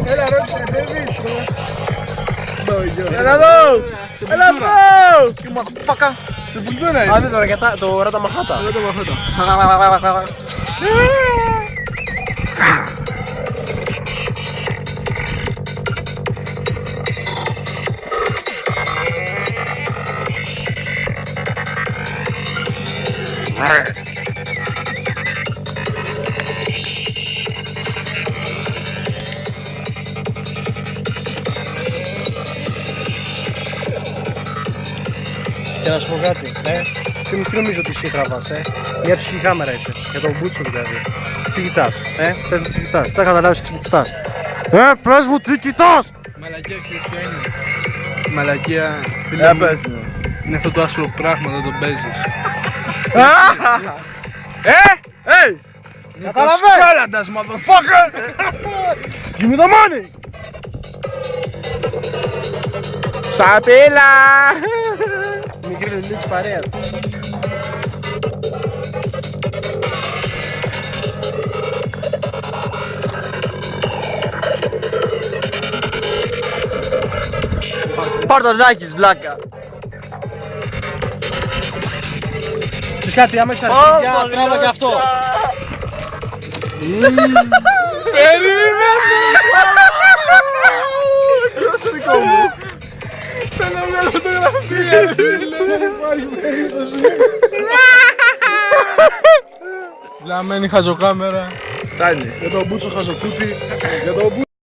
Έλα ρε, κατέβεις. Έλα εδώ! Έλα εδώ! Τι μαφάκα. Σε πουλτούρα είναι. Άντε τώρα για το ράτα μαχάτα. Έλα το μαχάτα. Και να σου πω κάτι, τι νομίζω ότι εσύ τραβάς, μια ψυχή κάμερα είσαι, για τον Μπούτσο δηλαδή. Τι κοιτάς, πες μου τι κοιτάς, δεν καταλάβεις τι μου κοιτάς. Πες μου τι κοιτάς! Μαλακία ξέρεις ποια είναι. Μαλακία, φίλε μου, είναι αυτό το άσπρο πράγμα, δεν το παίζεις. Καταλαβαίνεις! Κάλαντας, motherfucker! Give me the money! Σαπίλα! Μικρή λουλή της παρέας. Πάρ' τον Άκης, βλάκα. Ξέρεις κάτι, άμα έχεις αρχίδια, τράβα και αυτό. Περίμενε! Ποιος δικό μου. Θέλω μια φωτογραφία! Δεν υπάρχει περίπτωση. Λαμμένη χαζοκάμερα. Φτάνει. Για τον Μπούτσο χαζοκούτι. Για τον